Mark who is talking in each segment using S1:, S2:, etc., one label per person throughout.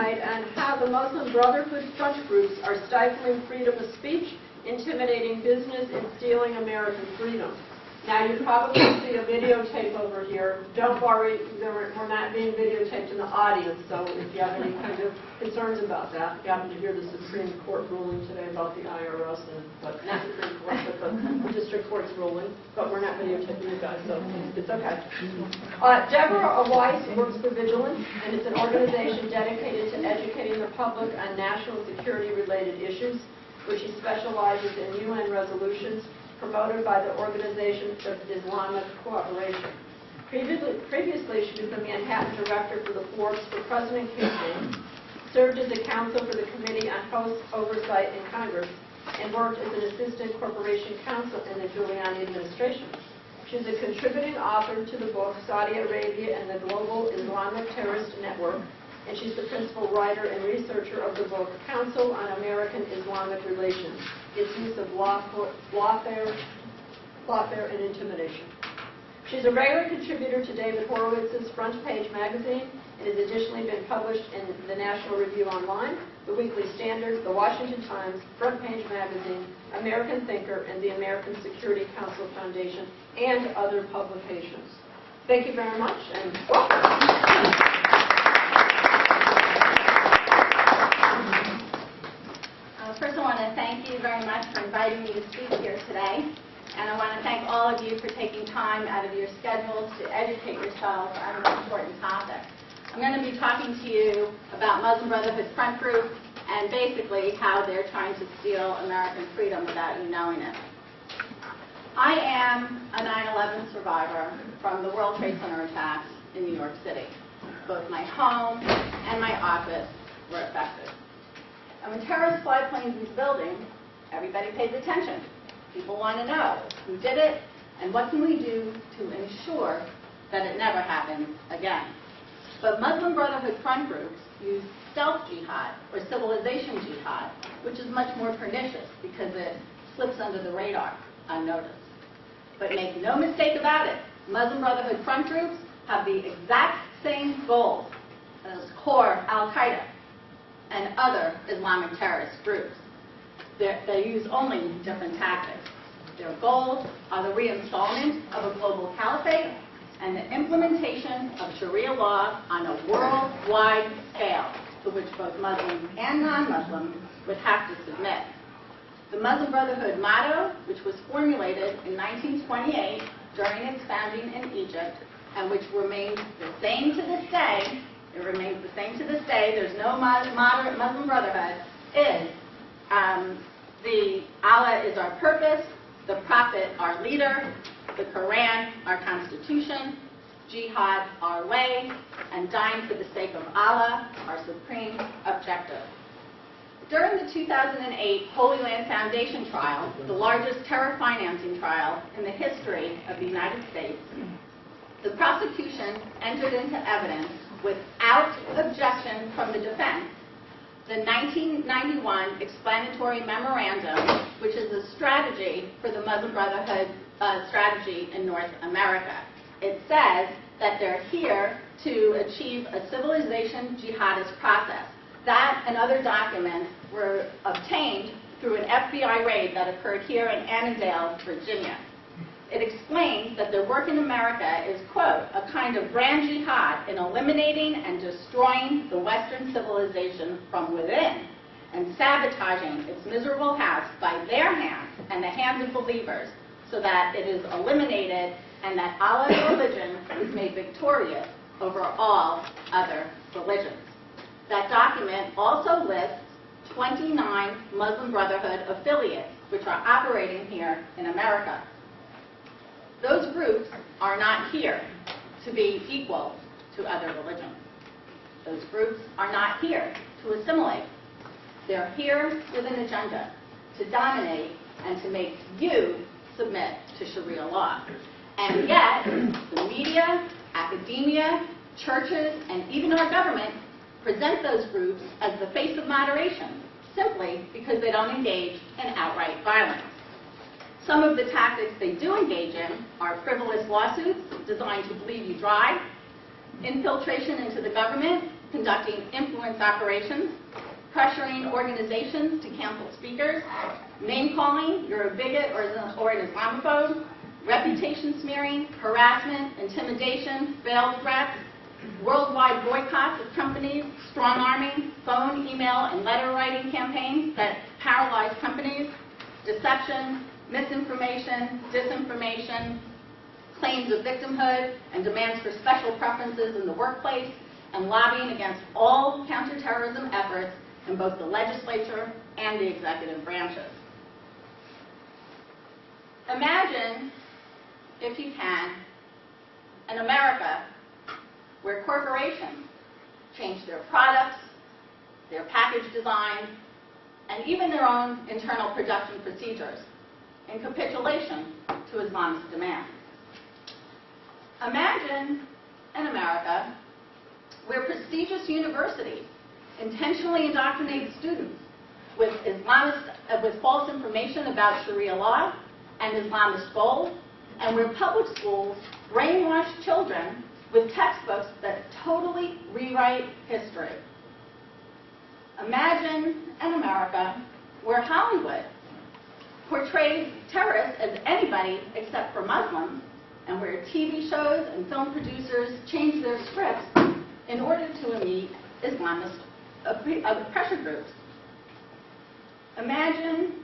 S1: tonight on how the Muslim Brotherhood front groups are stifling freedom of speech, intimidating business, and stealing American freedom. Now, you probably see a videotape over here. Don't worry, we're not being videotaped in the audience, so if you have any kind of concerns about that, you happen to hear the Supreme Court ruling today about the IRS, and not Supreme Court, but the District Court's ruling, but we're not videotaping you guys, so it's okay. Deborah Weiss works for Vigilance, and it's an organization dedicated to educating the public on national security-related issues, where she specializes in UN resolutions promoted by the Organization of Islamic Cooperation. Previously, she was the Manhattan Director for the Forbes for President campaign, served as a counsel for the Committee on House Oversight in Congress, and worked as an Assistant Corporation Counsel in the Giuliani administration. She's a contributing author to the book Saudi Arabia and the Global Islamic Terrorist Network, and she's the principal writer and researcher of the book Council on American Islamic Relations, its use of lawfare and intimidation. She's a regular contributor to David Horowitz's Front Page magazine and has additionally been published in the National Review Online, the Weekly Standard, the Washington Times, Front Page magazine, American Thinker, and the American Security Council Foundation, and other publications. Thank you very much, and welcome.
S2: First, I want to thank you very much for inviting me to speak here today. And I want to thank all of you for taking time out of your schedules to educate yourselves on an important topic. I'm going to be talking to you about Muslim Brotherhood Front Group and basically how they're trying to steal American freedom without you knowing it. I am a 9/11 survivor from the World Trade Center attacks in New York City. Both my home and my office were affected. And when terrorists fly planes into buildings, everybody pays attention. People want to know who did it and what can we do to ensure that it never happens again. But Muslim Brotherhood front groups use stealth jihad or civilization jihad, which is much more pernicious because it slips under the radar unnoticed. But make no mistake about it, Muslim Brotherhood front groups have the exact same goals as core Al-Qaeda and other Islamic terrorist groups. They use only different tactics. Their goals are the reinstallment of a global caliphate and the implementation of Sharia law on a worldwide scale to which both Muslims and non-Muslims would have to submit. The Muslim Brotherhood motto, which was formulated in 1928 during its founding in Egypt and which remains the same to this day, there's no moderate Muslim Brotherhood, is the Allah is our purpose, the Prophet our leader, the Quran our constitution, jihad our way, and dying for the sake of Allah our supreme objective. During the 2008 Holy Land Foundation trial, the largest terror financing trial in the history of the United States, the prosecution entered into evidence without objection from the defense the 1991 explanatory memorandum, which is a strategy for the Muslim Brotherhood strategy in North America. It says that they're here to achieve a civilization jihadist process. That and other documents were obtained through an FBI raid that occurred here in Annandale, Virginia. It explains that their work in America is, quote, a kind of grand jihad in eliminating and destroying the Western civilization from within and sabotaging its miserable house by their hands and the hands of believers so that it is eliminated and that Allah's religion is made victorious over all other religions. That document also lists 29 Muslim Brotherhood affiliates which are operating here in America. Those groups are not here to be equal to other religions. Those groups are not here to assimilate. They're here with an agenda to dominate and to make you submit to Sharia law. And yet, the media, academia, churches, and even our government present those groups as the face of moderation, simply because they don't engage in outright violence. Some of the tactics they do engage in are frivolous lawsuits designed to bleed you dry, infiltration into the government, conducting influence operations, pressuring organizations to cancel speakers, name-calling, you're a bigot or an Islamophobe, reputation smearing, harassment, intimidation, veiled threats, worldwide boycotts of companies, strong-arming, phone, email, and letter-writing campaigns that paralyze companies, deception, misinformation, disinformation, claims of victimhood, and demands for special preferences in the workplace, and lobbying against all counterterrorism efforts in both the legislature and the executive branches. Imagine, if you can, an America where corporations change their products, their package design, and even their own internal production procedures in capitulation to Islamist demands. Imagine an America where prestigious universities intentionally indoctrinate students with false information about Sharia law and Islamist goals, and where public schools brainwash children with textbooks that totally rewrite history. Imagine an America where Hollywood portrays terrorists as anybody except for Muslims, and where TV shows and film producers change their scripts in order to meet Islamist pressure groups. Imagine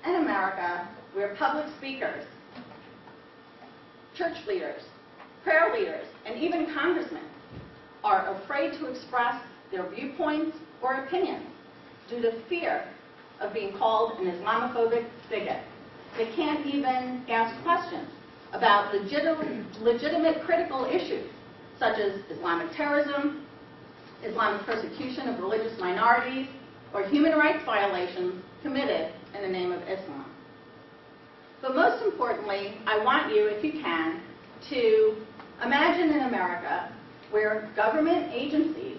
S2: an America where public speakers, church leaders, prayer leaders, and even congressmen are afraid to express their viewpoints or opinions due to fear of being called an Islamophobic bigot. They can't even ask questions about legitimate critical issues such as Islamic terrorism, Islamic persecution of religious minorities, or human rights violations committed in the name of Islam. But most importantly, I want you, if you can, to imagine an America where government agencies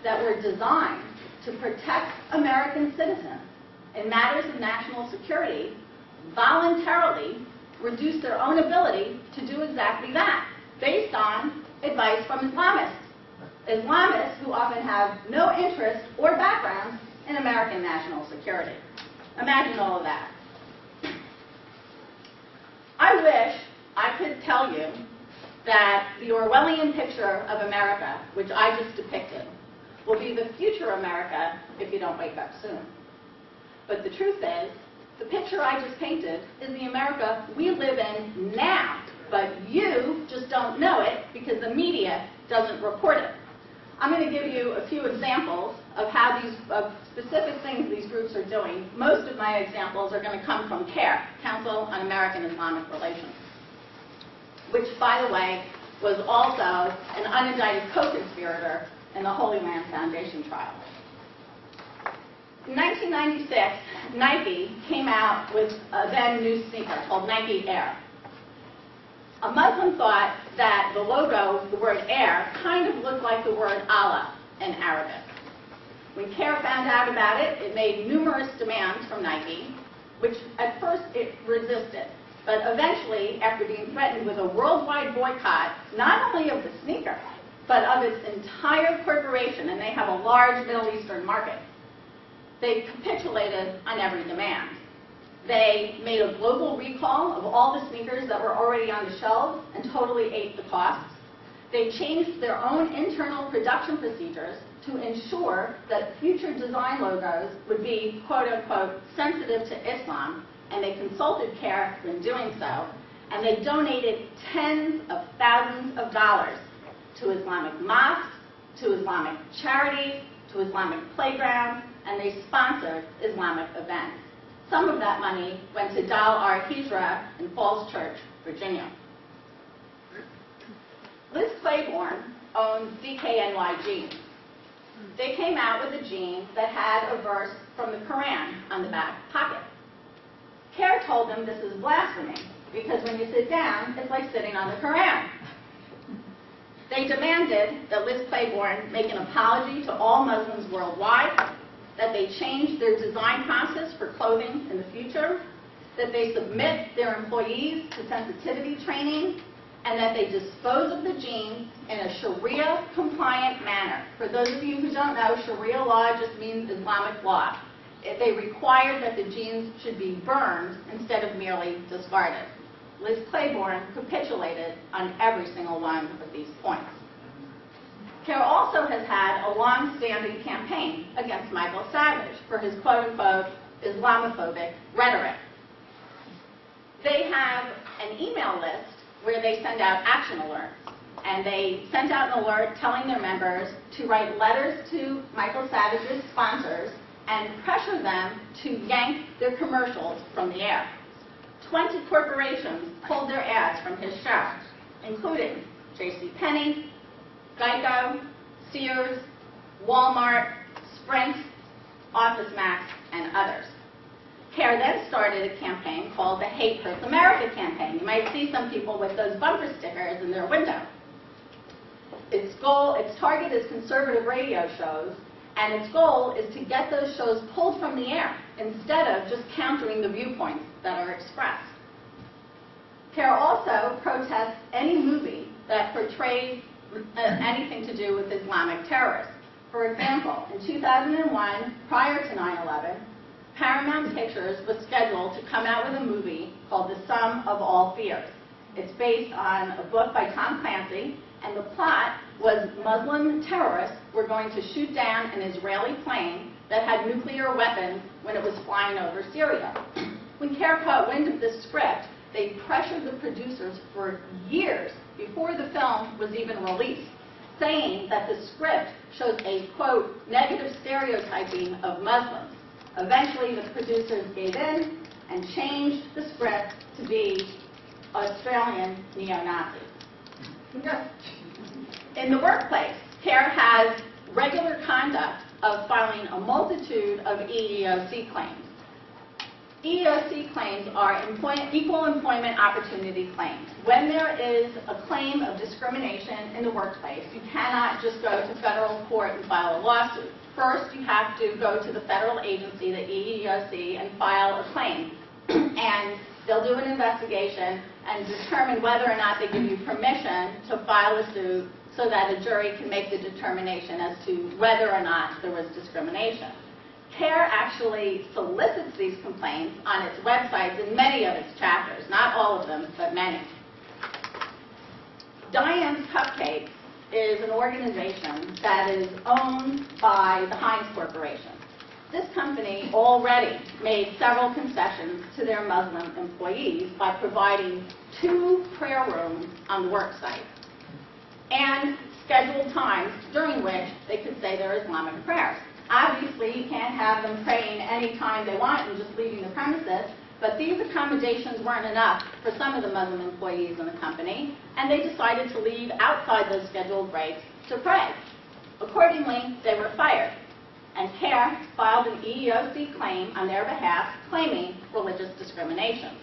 S2: that were designed to protect American citizens in matters of national security voluntarily reduce their own ability to do exactly that, based on advice from Islamists. Islamists who often have no interest or background in American national security. Imagine all of that. I wish I could tell you that the Orwellian picture of America, which I just depicted, will be the future America if you don't wake up soon. But the truth is, the picture I just painted is the America we live in now, but you just don't know it because the media doesn't report it. I'm going to give you a few examples of how of specific things these groups are doing. Most of my examples are going to come from CARE, Council on American Islamic Relations, which, by the way, was also an unindicted co-conspirator in the Holy Land Foundation trial. In 1996, Nike came out with a then new sneaker called Nike Air. A Muslim thought that the logo, the word Air, kind of looked like the word Allah in Arabic. When CARE found out about it, it made numerous demands from Nike, which at first it resisted. But eventually, after being threatened with a worldwide boycott, not only of the sneaker, but of its entire corporation, and they have a large Middle Eastern market, they capitulated on every demand. They made a global recall of all the sneakers that were already on the shelves and totally ate the costs. They changed their own internal production procedures to ensure that future design logos would be, quote unquote, sensitive to Islam, and they consulted CARE when doing so, and they donated tens of thousands of dollars to Islamic mosques, to Islamic charities, to Islamic playgrounds, and they sponsored Islamic events. Some of that money went to Dal Ar-Hijra in Falls Church, Virginia. Liz Claiborne owns DKNY jeans. They came out with a jean that had a verse from the Quran on the back pocket. CARE told them this is blasphemy, because when you sit down, it's like sitting on the Quran. They demanded that Liz Claiborne make an apology to all Muslims worldwide, that they change their design process for clothing in the future, that they submit their employees to sensitivity training, and that they dispose of the genes in a Sharia-compliant manner. For those of you who don't know, Sharia law just means Islamic law. They required that the genes should be burned instead of merely discarded. Liz Claiborne capitulated on every single one of these points. CARE also has had a long-standing campaign against Michael Savage for his quote-unquote Islamophobic rhetoric. They have an email list where they send out action alerts. And they sent out an alert telling their members to write letters to Michael Savage's sponsors and pressure them to yank their commercials from the air. 20 corporations pulled their ads from his show, including JCPenney, Geico, Sears, Walmart, Sprint, OfficeMax, and others. CARE then started a campaign called the Hate Hurts America campaign. You might see some people with those bumper stickers in their window. Its target is conservative radio shows, and its goal is to get those shows pulled from the air instead of just countering the viewpoints that are expressed. CARE also protests any movie that portrays anything to do with Islamic terrorists. For example, in 2001, prior to 9/11, Paramount Pictures was scheduled to come out with a movie called The Sum of All Fears. It's based on a book by Tom Clancy, and the plot was Muslim terrorists were going to shoot down an Israeli plane that had nuclear weapons when it was flying over Syria. When CARE caught wind of this script, they pressured the producers for years before the film was even released, saying that the script shows a, quote, negative stereotyping of Muslims. Eventually, the producers gave in and changed the script to be Australian neo-Nazis. In the workplace, CARE has regular conduct of filing a multitude of EEOC claims. EEOC claims are equal employment opportunity claims. When there is a claim of discrimination in the workplace, you cannot just go to federal court and file a lawsuit. First, you have to go to the federal agency, the EEOC, and file a claim. And they'll do an investigation and determine whether or not they give you permission to file a suit so that a jury can make the determination as to whether or not there was discrimination. CARE actually solicits these complaints on its websites in many of its chapters, not all of them, but many. Diane's Cupcakes is an organization that is owned by the Heinz Corporation. This company already made several concessions to their Muslim employees by providing 2 prayer rooms on the work site and scheduled times during which they could say their Islamic prayers. Obviously, you can't have them praying any time they want and just leaving the premises, but these accommodations weren't enough for some of the Muslim employees in the company, and they decided to leave outside those scheduled breaks to pray. Accordingly, they were fired, and CARE filed an EEOC claim on their behalf claiming religious discrimination.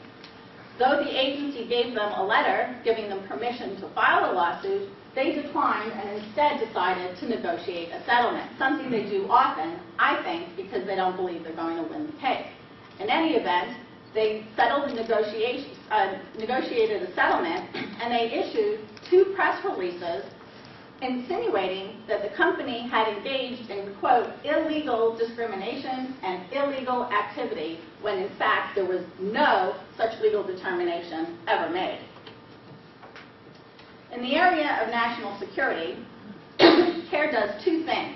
S2: Though the agency gave them a letter giving them permission to file a lawsuit, they declined and instead decided to negotiate a settlement, something they do often, I think, because they don't believe they're going to win the case. In any event, they settled the negotiated a settlement, and they issued 2 press releases insinuating that the company had engaged in, quote, illegal discrimination and illegal activity, when in fact there was no such legal determination ever made. In the area of national security, CARE does 2 things.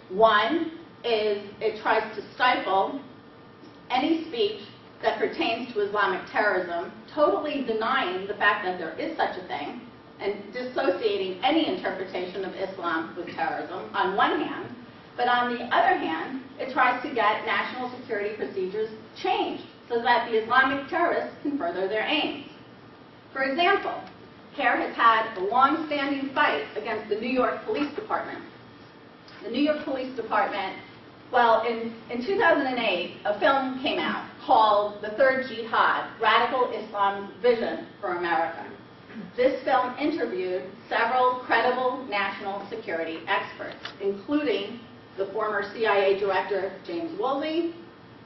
S2: One is it tries to stifle any speech that pertains to Islamic terrorism, totally denying the fact that there is such a thing, and dissociating any interpretation of Islam with terrorism on one hand, but on the other hand, it tries to get national security procedures changed so that the Islamic terrorists can further their aims. For example, CARE has had a long-standing fight against the New York Police Department. The New York Police Department, well, in 2008, a film came out called The Third Jihad, Radical Islam's Vision for America. This film interviewed several credible national security experts, including the former CIA Director James Woolsey,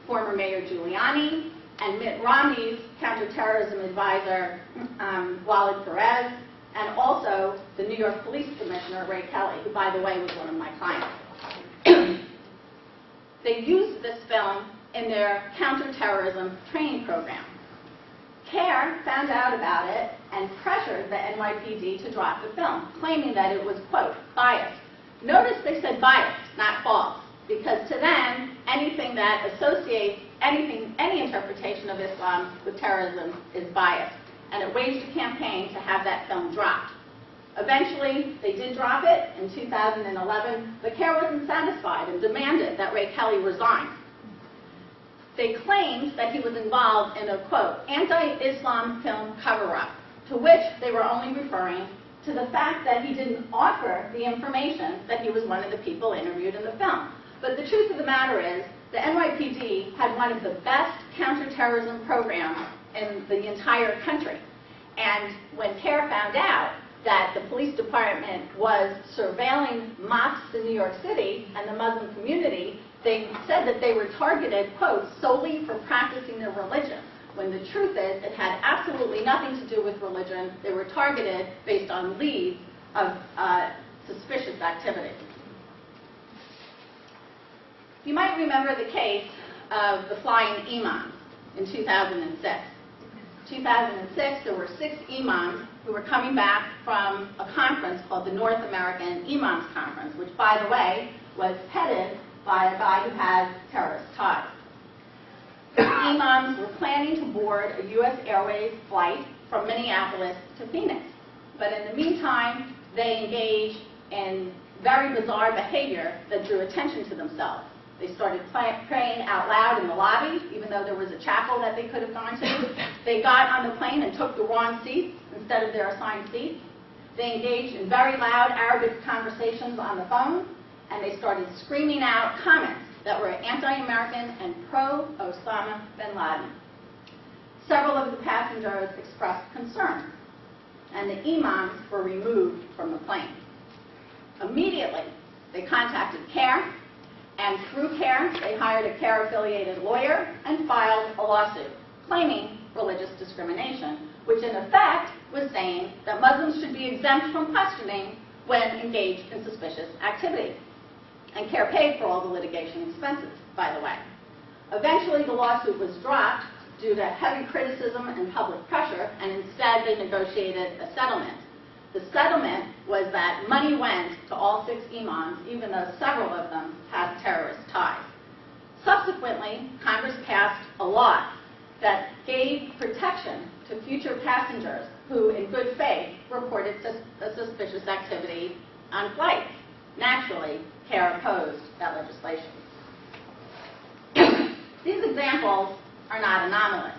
S2: former Mayor Giuliani, and Mitt Romney's counterterrorism advisor, Walid Perez, and also the New York Police Commissioner, Ray Kelly, who, by the way, was one of my clients. They used this film in their counterterrorism training program. CARE found out about it and pressured the NYPD to drop the film, claiming that it was, quote, biased. Notice they said biased, not false, because to them, anything that associates any interpretation of Islam with terrorism is biased. And it waged a campaign to have that film dropped. Eventually, they did drop it in 2011, but CARE wasn't satisfied and demanded that Ray Kelly resign. They claimed that he was involved in a, quote, anti-Islam film cover-up, to which they were only referring to the fact that he didn't offer the information that he was one of the people interviewed in the film. But the truth of the matter is, the NYPD had one of the best counterterrorism programs in the entire country. And when CARE found out that the police department was surveilling mosques in New York City and the Muslim community, they said that they were targeted, quote, solely for practicing their religion, when the truth is it had absolutely nothing to do with religion. They were targeted based on leads of suspicious activity. You might remember the case of the flying imams in 2006. 2006, there were 6 imams who were coming back from a conference called the North American Imams Conference, which, by the way, was headed by a guy who had terrorist ties. The imams were planning to board a U.S. Airways flight from Minneapolis to Phoenix. But in the meantime, they engaged in very bizarre behavior that drew attention to themselves. They started praying out loud in the lobby, even though there was a chapel that they could have gone to. They got on the plane and took the wrong seats instead of their assigned seats. They engaged in very loud Arabic conversations on the phone, and they started screaming out comments that were anti-American and pro-Osama bin Laden. Several of the passengers expressed concern, and the imams were removed from the plane. Immediately, they contacted CARE, and through CARE, they hired a CARE-affiliated lawyer and filed a lawsuit claiming religious discrimination, which in effect was saying that Muslims should be exempt from questioning when engaged in suspicious activity. And CARE paid for all the litigation expenses, by the way. Eventually, the lawsuit was dropped due to heavy criticism and public pressure, and instead they negotiated a settlement. The settlement was that money went to all 6 imams, even though several of them had terrorist ties. Subsequently, Congress passed a law that gave protection to future passengers who, in good faith, reported suspicious activity on flights. Naturally, CARE opposed that legislation. These examples are not anomalous.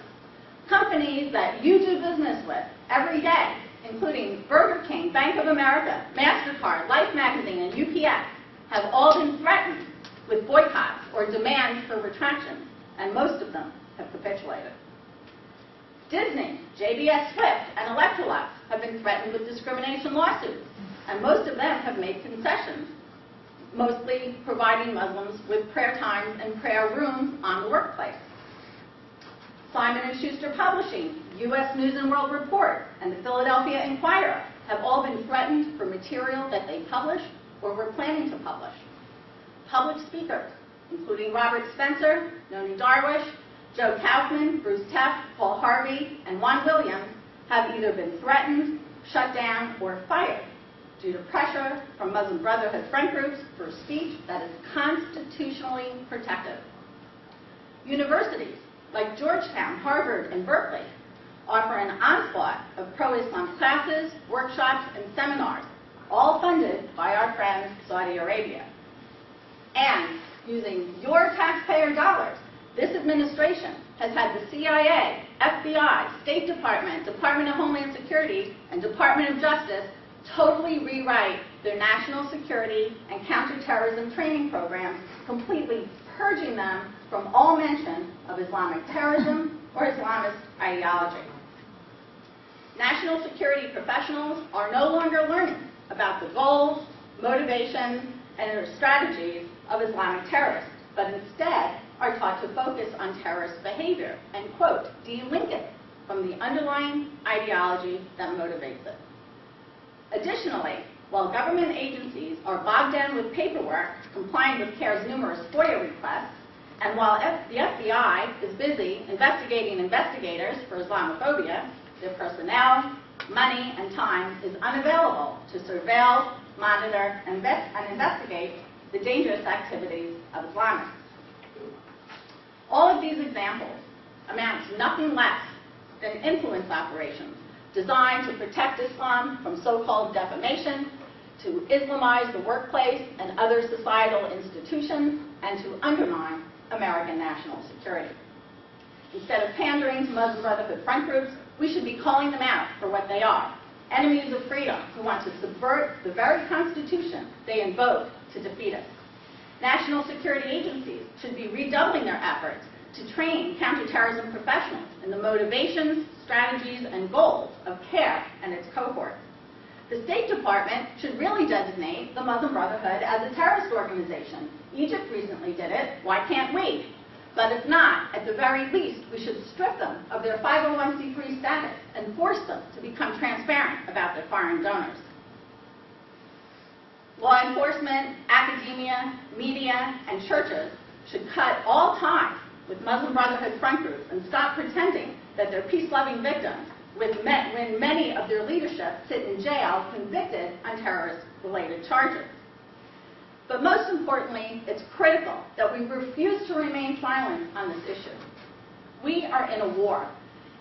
S2: Companies that you do business with every day, including Burger King, Bank of America, MasterCard, Life Magazine, and UPS, have all been threatened with boycotts or demands for retraction, and most of them have capitulated. Disney, JBS Swift, and Electrolux have been threatened with discrimination lawsuits, and most of them have made concessions, mostly providing Muslims with prayer times and prayer rooms on the workplace. Simon & Schuster Publishing, U.S. News & World Report, and the Philadelphia Inquirer have all been threatened for material that they published or were planning to publish. Public speakers, including Robert Spencer, Noni Darwish, Joe Kaufman, Bruce Teff, Paul Harvey, and Juan Williams, have either been threatened, shut down, or fired due to pressure from Muslim Brotherhood friend groups for speech that is constitutionally protected. Universities like Georgetown, Harvard, and Berkeley offer an onslaught of pro-Islam classes, workshops, and seminars, all funded by our friends Saudi Arabia. And using your taxpayer dollars, this administration has had the CIA, FBI, State Department, Department of Homeland Security, and Department of Justice totally rewrite their national security and counterterrorism training programs, completely purging them from all mention of Islamic terrorism or Islamist ideology. National security professionals are no longer learning about the goals, motivations, and strategies of Islamic terrorists, but instead are taught to focus on terrorist behavior and, quote, de-link it from the underlying ideology that motivates it. Additionally, while government agencies are bogged down with paperwork complying with CARE's numerous FOIA requests, and while the FBI is busy investigating investigators for Islamophobia, their personnel, money, and time is unavailable to surveil, monitor, and investigate the dangerous activities of Islamists. All of these examples amount to nothing less than influence operations designed to protect Islam from so-called defamation, to Islamize the workplace and other societal institutions, and to undermine American national security. Instead of pandering to Muslim Brotherhood front groups, we should be calling them out for what they are: enemies of freedom who want to subvert the very Constitution they invoke to defeat us. National security agencies should be redoubling their efforts to train counterterrorism professionals in the motivations, strategies, and goals of CARE and its cohorts. The State Department should really designate the Muslim Brotherhood as a terrorist organization. Egypt recently did it. Why can't we? But if not, at the very least, we should strip them of their 501c3 status and force them to become transparent about their foreign donors. Law enforcement, academia, media, and churches should cut all ties with Muslim Brotherhood front groups and stop pretending that they're peace-loving victims when many of their leadership sit in jail convicted on terrorist-related charges. But most importantly, it's critical that we refuse to remain silent on this issue. We are in a war.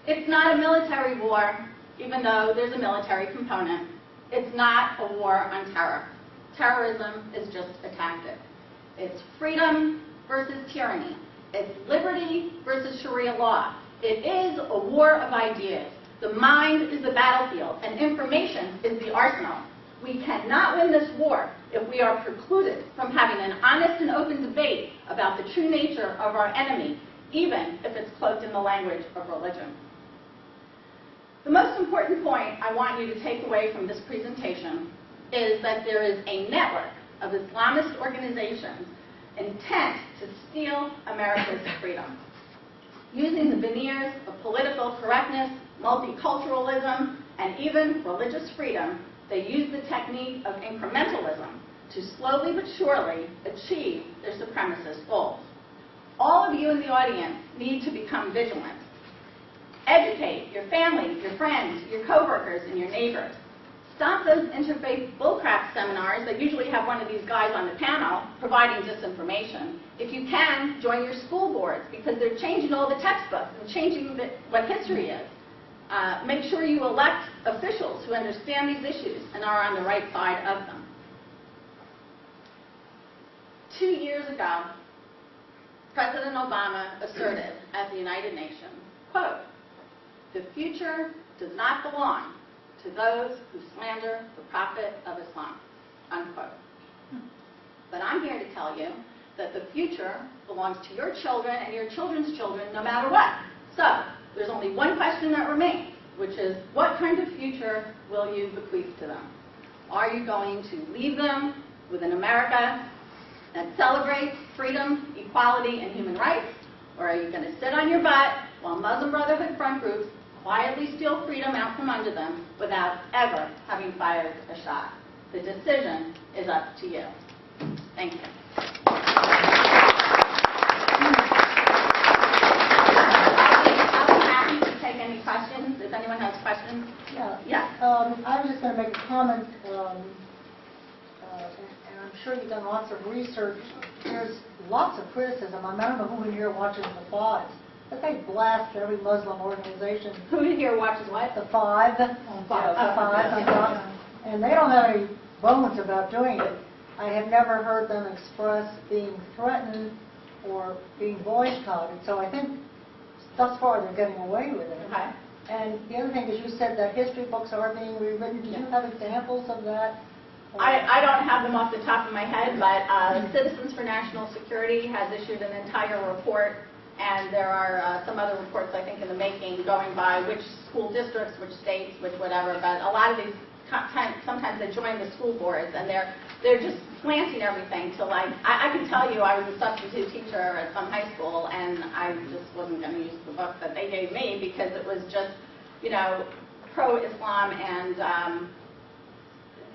S2: It's not a military war, even though there's a military component. It's not a war on terror. Terrorism is just a tactic. It's freedom versus tyranny. It's liberty versus Sharia law. It is a war of ideas. The mind is the battlefield, and information is the arsenal. We cannot win this war if we are precluded from having an honest and open debate about the true nature of our enemy, even if it's cloaked in the language of religion. The most important point I want you to take away from this presentation is that there is a network of Islamist organizations intent to steal America's freedom. Using the veneers of political correctness, multiculturalism, and even religious freedom, they use the technique of incrementalism to slowly but surely achieve their supremacist goals. All of you in the audience need to become vigilant. Educate your family, your friends, your coworkers, and your neighbors. Stop those interfaith bullcrap seminars that usually have one of these guys on the panel providing disinformation. If you can, join your school boards because they're changing all the textbooks and changing what history is. Make sure you elect officials who understand these issues and are on the right side of them. 2 years ago, President Obama asserted at the United Nations, quote, "The future does not belong to those who slander the Prophet of Islam," unquote. But I'm here to tell you that the future belongs to your children and your children's children no matter what. So, there's only one question that remains, which is, what kind of future will you bequeath to them? Are you going to leave them with an America that celebrates freedom, equality, and human rights? Or are you going to sit on your butt while Muslim Brotherhood front groups quietly steal freedom out from under them without ever having fired a shot? The decision is up to you. Thank you. Any questions? If anyone has questions?
S3: Yeah.
S2: Yeah.
S3: I was just going to make a comment, and I'm sure you've done lots of research. There's lots of criticism. I don't know who in here watches the Fives, but they blast every Muslim organization.
S2: Who in here watches what?
S3: The Five. The Five. And they don't have any bones about doing it. I have never heard them express being threatened or being boycotted. So I think thus far they're getting away with it.
S2: Okay.
S3: And the other thing is you said that history books are being rewritten. Do you have examples of that?
S2: I don't have them off the top of my head, but Citizens for National Security has issued an entire report, and there are some other reports, I think, in the making going by which school districts, which states, which whatever, but a lot of these sometimes they join the school boards, and they're just slanting everything to, like, I can tell you I was a substitute teacher at some high school, and I just wasn't going to use the book that they gave me because it was just, you know, pro-Islam and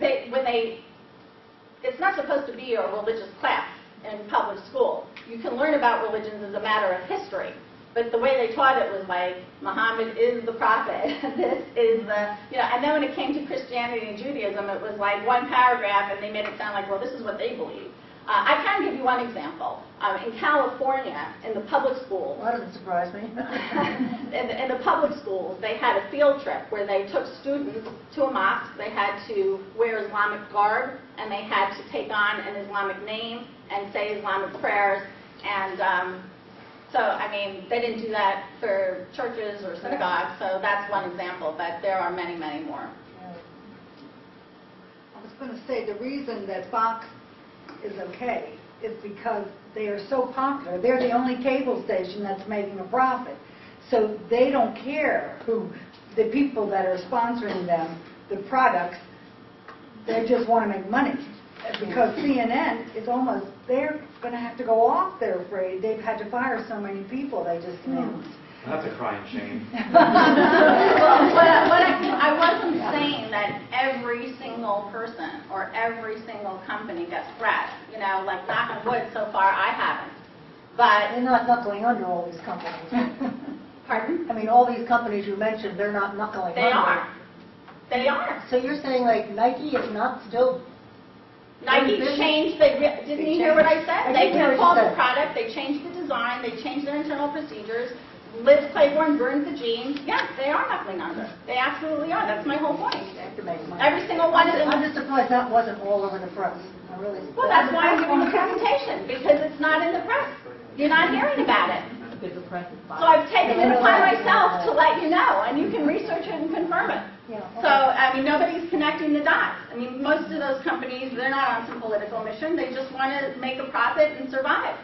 S2: it's not supposed to be a religious class in public school. You can learn about religions as a matter of history. But the way they taught it was like, Muhammad is the prophet. This is the, and then when it came to Christianity and Judaism, it was like one paragraph, and they made it sound like, well, this is what they believe. I can give you one example. In California, in the public schools,
S3: Well, that doesn't surprise me.
S2: in the public schools, they had a field trip where they took students to a mosque. They had to wear Islamic garb, and they had to take on an Islamic name and say Islamic prayers. And so, I mean, they didn't do that for churches or synagogues, so that's one example, but there are many, many more.
S4: I was going to say, the reason that Fox is okay is because they are so popular. They're the only cable station that's making a profit. So they don't care who, the people that are sponsoring them, the products, they just want to make money. Because CNN is almost, they're going to have to go off, they're afraid. They've had to fire so many people, they just announced.
S5: That's a crying shame.
S2: I wasn't saying that every single person or every single company gets threats. Like knock on wood, so far I haven't. But
S3: They're not knuckling under all these companies.
S2: pardon?
S3: I mean, all these companies you mentioned, they're not knuckling
S2: They
S3: under.
S2: are. They are.
S3: So you're saying like Nike is not still...
S2: Nike changed. Didn't you hear what I said? They
S3: hear what you
S2: recalled the
S3: said.
S2: product. They changed the design. They changed their internal procedures. Liz Claiborne burned the jeans. Yes, they are knuckling under. They absolutely are. That's my whole point.
S3: They have to make money.
S2: Every single one of them.
S3: I'm just surprised that wasn't all over the press. I really...
S2: Well, that's why I'm giving the presentation, because it's not in the press. You're not hearing about it. So I've taken it upon myself to let you know, and you can research it and confirm it.
S3: Yeah, okay.
S2: So, I mean, nobody's connecting the dots. I mean, most of those companies, they're not on some political mission. They just want to make a profit and survive.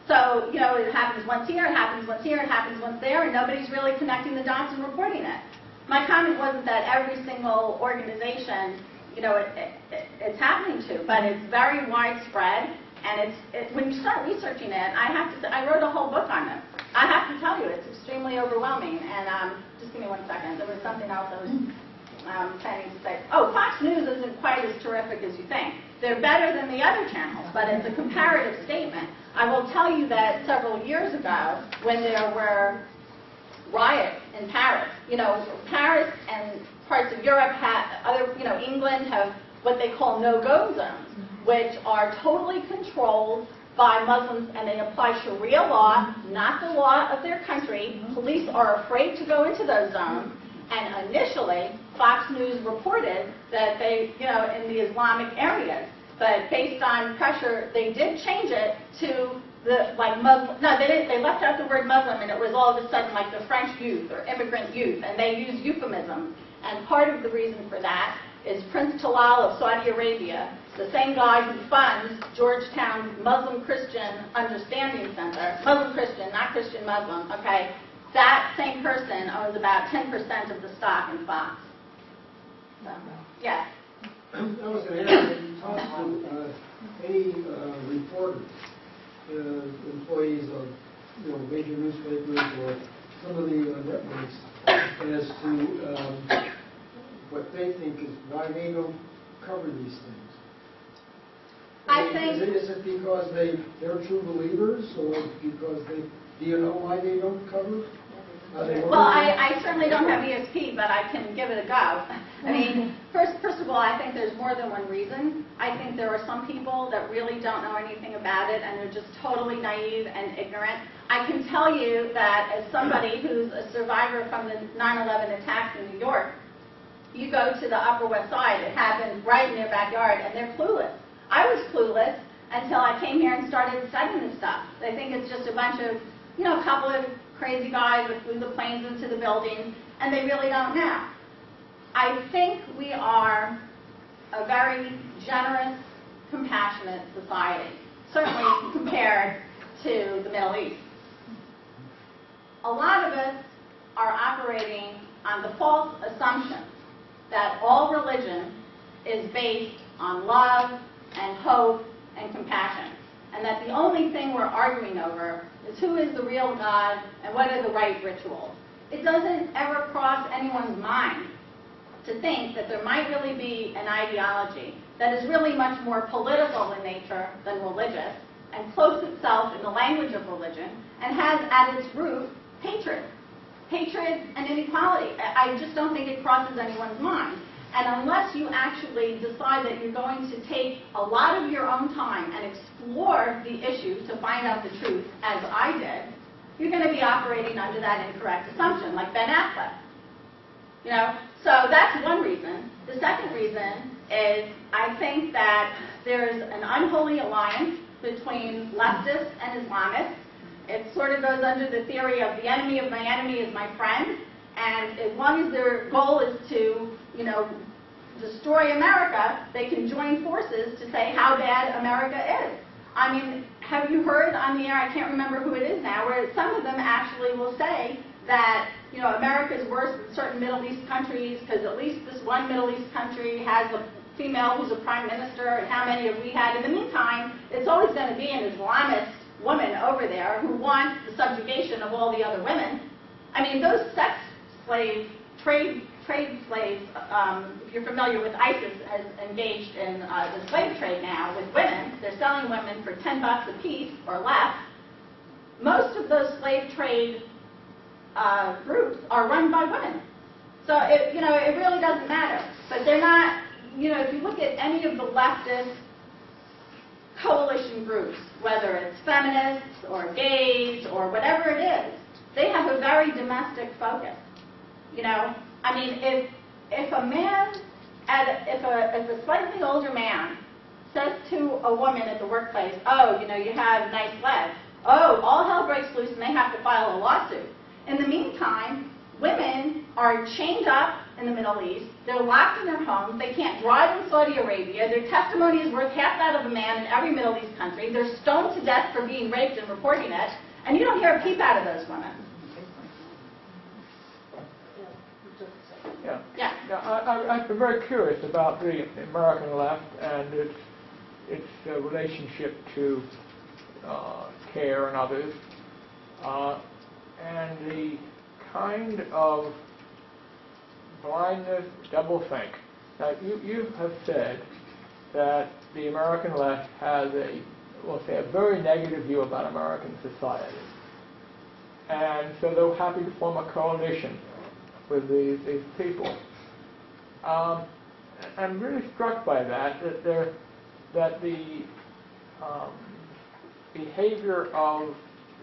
S2: So, it happens once here, it happens once here, it happens once there, and nobody's really connecting the dots and reporting it. My comment wasn't that every single organization, it's happening to, but it's very widespread. And when you start researching it, I wrote a whole book on it. I have to tell you, it's extremely overwhelming. And just give me 1 second. There was something else I was planning to say. Oh, Fox News isn't quite as terrific as you think. They're better than the other channels, but it's a comparative statement. I will tell you that several years ago, when there were riots in Paris, Paris and parts of Europe England have what they call no-go zones, which are totally controlled by Muslims, and they apply Sharia law, not the law of their country. Police are afraid to go into those zones, and initially, Fox News reported that they, in the Islamic areas, but based on pressure, they did change it to the, Muslim, no, they didn't, they left out the word Muslim, and it was all of a sudden like the French youth or immigrant youth, and they used euphemisms, and part of the reason for that is Prince Talal of Saudi Arabia, the same guy who funds Georgetown Muslim Christian Understanding Center, Muslim Christian, not Christian Muslim, okay? That same person owns about 10% of the stock in Fox. So, yes.
S6: I was going to ask, have you talked to any reporters, employees of major newspapers or some of the networks as to what they think is why they don't cover these things?
S2: I think...
S6: Is it because they're true believers, or because do you know why they don't cover?
S2: Well, I certainly don't have ESP, but I can give it a go. I mean, first of all, I think there's more than one reason. I think there are some people that really don't know anything about it, and they're just totally naive and ignorant. I can tell you that as somebody who's a survivor from the 9/11 attacks in New York, you go to the Upper West Side, it happened right in their backyard, and they're clueless. I was clueless until I came here and started studying this stuff. I think it's just a bunch of, a couple of crazy guys that flew the planes into the buildings, and they really don't know. I think we are a very generous, compassionate society, certainly compared to the Middle East. A lot of us are operating on the false assumption that all religion is based on love and hope and compassion, and that the only thing we're arguing over is who is the real God and what are the right rituals. It doesn't ever cross anyone's mind to think that there might really be an ideology that is really much more political in nature than religious, and cloaks itself in the language of religion, and has at its root hatred. Hatred and inequality. I just don't think it crosses anyone's mind. And unless you actually decide that you're going to take a lot of your own time and explore the issue to find out the truth, as I did, you're going to be operating under that incorrect assumption, like Ben Affleck. You know? So that's one reason. The second reason is I think that there's an unholy alliance between leftists and Islamists. It sort of goes under the theory of the enemy of my enemy is my friend. And as long as their goal is to, you know, destroy America, they can join forces to say how bad America is. I mean, have you heard on the air, I can't remember who it is now, where some of them actually will say that, you know, America is worse than certain Middle East countries because at least this one Middle East country has a female who's a prime minister, and how many have we had? In the meantime, it's always going to be an Islamist woman over there who wants the subjugation of all the other women. I mean, those sex slave, trade slaves, if you're familiar with ISIS, has engaged in the slave trade now with women. They're selling women for $10 a piece or less. Most of those slave trade groups are run by women. So, it really doesn't matter. But they're not, if you look at any of the leftist coalition groups, whether it's feminists or gays or whatever it is, they have a very domestic focus. I mean, if a man, if a slightly older man says to a woman at the workplace, oh, you have nice legs, oh, all hell breaks loose and they have to file a lawsuit. In the meantime, women are chained up in the Middle East, they're locked in their homes, they can't drive in Saudi Arabia, their testimony is worth half that of a man in every Middle East country, they're stoned to death for being raped and reporting it, and you don't hear a peep out of those women.
S5: Yeah. I've been very curious about the American left and its relationship to CARE and others, and the kind of blindness, doublethink. Now, you have said that the American left has a very negative view about American society, and so they're happy to form a coalition with these people. I'm really struck by that the behavior of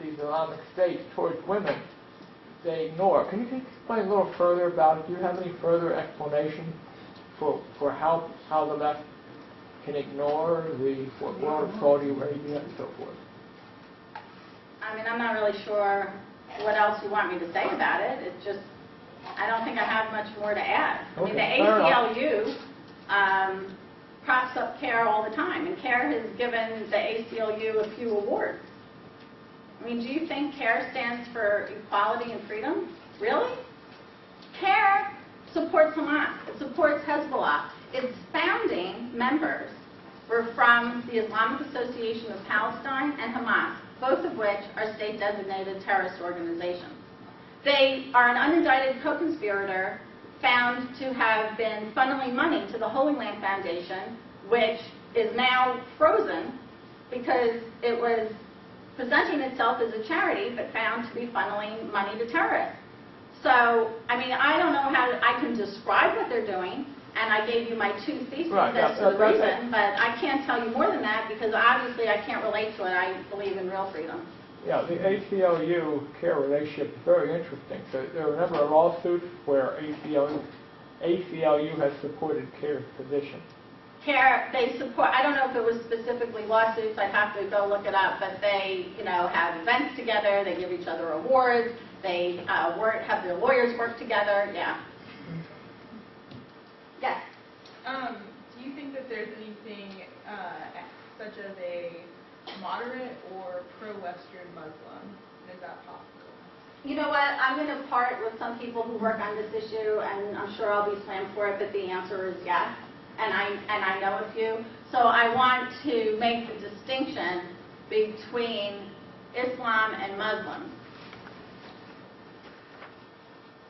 S5: these Islamic states towards women, they ignore. Can you explain a little further about it? Do you have any further explanation for how the left can ignore the world of Saudi Arabia and so forth?
S2: I mean, I'm not really sure what else you want me to say about it. It's just, I don't think I have much more to add. I mean, the ACLU props up CARE all the time, and CARE has given the ACLU a few awards. I mean, do you think CARE stands for equality and freedom? Really? CARE supports Hamas. It supports Hezbollah. Its founding members were from the Islamic Association of Palestine and Hamas, both of which are state-designated terrorist organizations. They are an unindicted co-conspirator found to have been funneling money to the Holy Land Foundation, which is now frozen because it was presenting itself as a charity but found to be funneling money to terrorists. So, I mean, I don't know how I can describe what they're doing, and I gave you my two theses as to the reason, but I can't tell you more than that because obviously I can't relate to it. I believe in real freedom.
S5: Yeah, the ACLU-CARE relationship is very interesting. So there are a number of lawsuits where ACLU has supported CARE's position.
S2: CARE, they support, I don't know if it was specifically lawsuits, I'd have to go look it up, but they, have events together, they give each other awards, they have their lawyers work together, yeah. Yes?
S7: Do you think that there's anything such as a moderate or pro-Western Muslim? Is that possible?
S2: You know what? I'm going to part with some people who work on this issue, and I'm sure I'll be slammed for it, but the answer is yes. And I know a few. So I want to make the distinction between Islam and Muslims.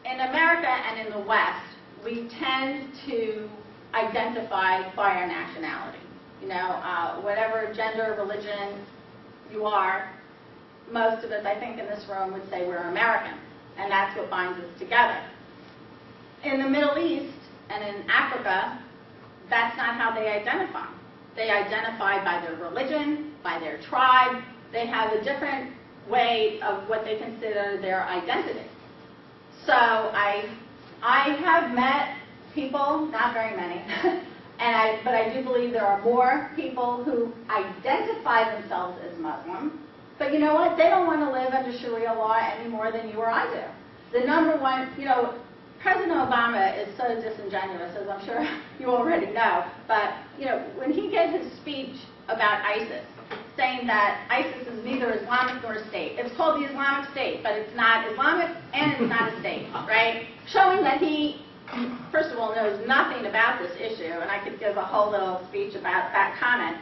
S2: In America and in the West, we tend to identify by our nationality. You know, whatever gender, religion you are, most of us, I think, in this room would say we're American, and that's what binds us together. In the Middle East and in Africa, that's not how they identify. They identify by their religion, by their tribe. They have a different way of what they consider their identity. So I have met people, not very many, but I do believe there are more people who identify themselves as Muslim. But you know what? They don't want to live under Sharia law any more than you or I do. The number one, you know, President Obama is so disingenuous, as I'm sure you already know. But you know, when he gave his speech about ISIS, saying that ISIS is neither Islamic nor a state. It's called the Islamic State, but it's not Islamic and it's not a state, right? Showing that he, first of all, knows nothing about this issue, and I could give a whole little speech about that comment.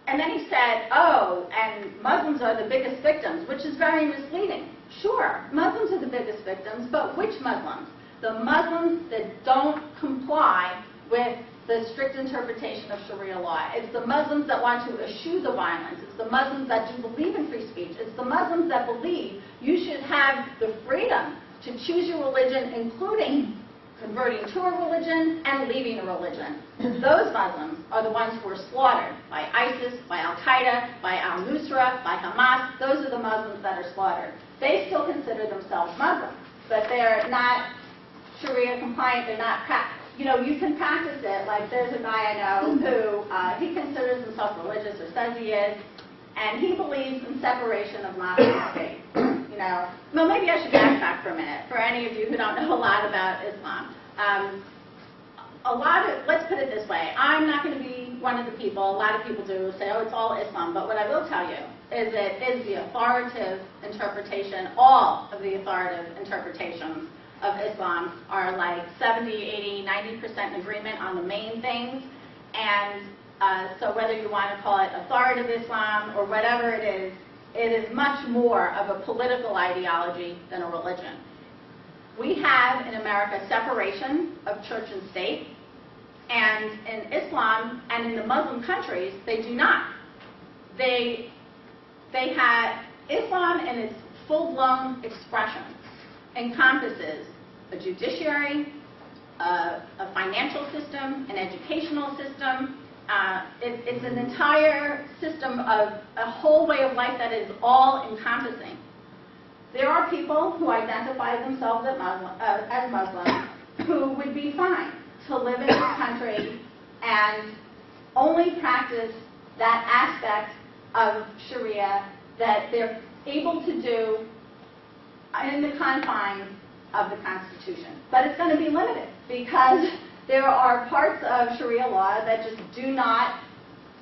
S2: And then he said, oh, and Muslims are the biggest victims, which is very misleading. Sure, Muslims are the biggest victims, but which Muslims? The Muslims that don't comply with the strict interpretation of Sharia law. It's the Muslims that want to eschew the violence. It's the Muslims that do believe in free speech. It's the Muslims that believe you should have the freedom to choose your religion, including converting to a religion and leaving a religion. Those Muslims are the ones who are slaughtered by ISIS, by Al-Qaeda, by al-Nusra, by Hamas. Those are the Muslims that are slaughtered. They still consider themselves Muslim, but they're not Sharia compliant. They're not you know, you can practice it. Like there's a guy I know who he considers himself religious, or says he is, and he believes in separation of mosque and state. You know, well, maybe I should backtrack for a minute. For any of you who don't know a lot about Islam, let's put it this way. I'm not going to be one of the people. A lot of people do say, oh, it's all Islam. But what I will tell you is it is the authoritative interpretation. All of the authoritative interpretations of Islam are like 70, 80, 90% in agreement on the main things. And so whether you want to call it authoritative Islam or whatever it is much more of a political ideology than a religion. We have in America separation of church and state, and in Islam and in the Muslim countries, they do not. They have Islam in its full-blown expression encompasses a judiciary, a financial system, an educational system. It's an entire system of a whole way of life that is all-encompassing. There are people who identify themselves as Muslim who would be fine to live in this country and only practice that aspect of Sharia that they're able to do in the confines of the Constitution. But it's going to be limited because there are parts of Sharia law that just do not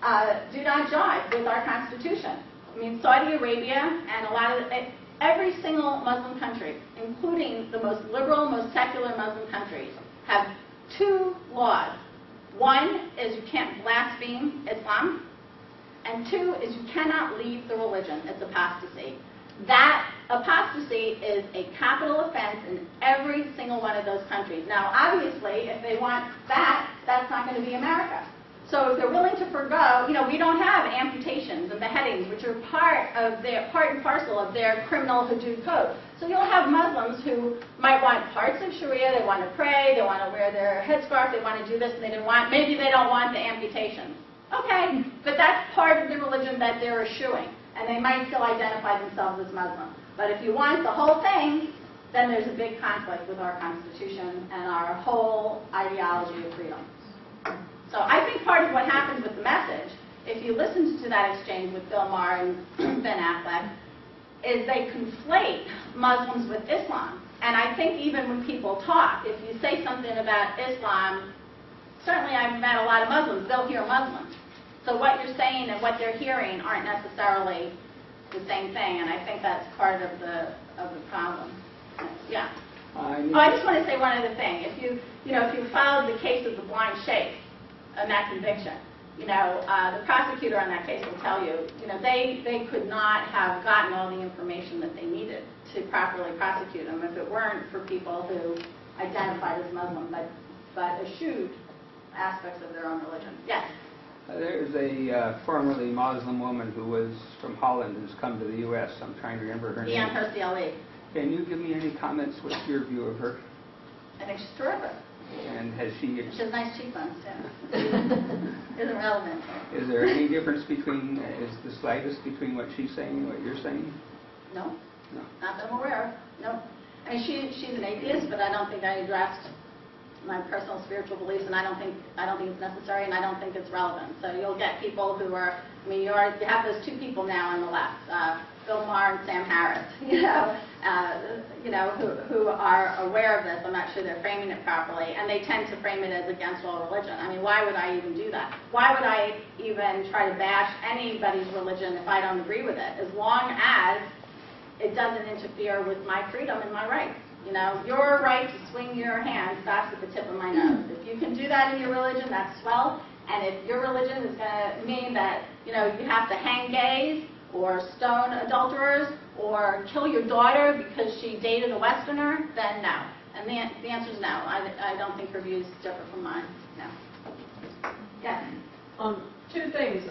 S2: jive with our Constitution. I mean, Saudi Arabia and a lot of every single Muslim country, including the most liberal, most secular Muslim countries, have two laws. One is you can't blaspheme Islam, and two is you cannot leave the religion. It's apostasy. That apostasy is a capital offense in every single one of those countries. Now, obviously, if they want that, that's not going to be America. So if they're willing to forgo, you know, we don't have amputations and beheadings, which are part and parcel of their criminal hudud code. So you'll have Muslims who might want parts of Sharia, they want to pray, they want to wear their headscarf, they want to do this, and maybe they don't want the amputations. Okay, but that's part of the religion that they're eschewing, and they might still identify themselves as Muslim. But if you want the whole thing, then there's a big conflict with our Constitution and our whole ideology of freedom. So I think part of what happens with the message, if you listen to that exchange with Bill Maher and Ben Affleck, is they conflate Muslims with Islam. And I think even when people talk, if you say something about Islam, certainly I've met a lot of Muslims, they'll hear Muslims. So what you're saying and what they're hearing aren't necessarily the same thing, and I think that's part of the problem. Yeah. I just want to say one other thing. If you followed the case of the blind sheikh and that conviction, The prosecutor on that case will tell you, they could not have gotten all the information that they needed to properly prosecute them if it weren't for people who identified as Muslim but eschewed aspects of their own religion. Yes?
S8: There's a formerly Muslim woman who was from Holland who's come to the U.S. I'm trying to remember her name.
S2: Hursti.
S8: Can you give me any comments? What's your view of her?
S2: I think she's terrific.
S8: And has she...
S2: She has nice cheekbones, too. Isn't relevant.
S8: Is there any difference between, is the slightest between what she's saying and what you're saying?
S2: No.
S8: No.
S2: Not that I'm aware of. No. I mean, she's an atheist, but I don't think I addressed my personal spiritual beliefs, and I don't think it's necessary, and I don't think it's relevant. So you'll get people who are, I mean, you have those two people now on the left, Bill Maher and Sam Harris, who are aware of this. I'm not sure they're framing it properly, and they tend to frame it as against all religion. I mean, why would I even do that? Why would I even try to bash anybody's religion if I don't agree with it, as long as it doesn't interfere with my freedom and my rights? Your right to swing your hand stops at the tip of my nose. If you can do that in your religion, that's swell. And if your religion is going to mean that, you have to hang gays or stone adulterers or kill your daughter because she dated a Westerner, then no. And the answer is no. I don't think her views differ from mine. No. Yes?
S1: Two things.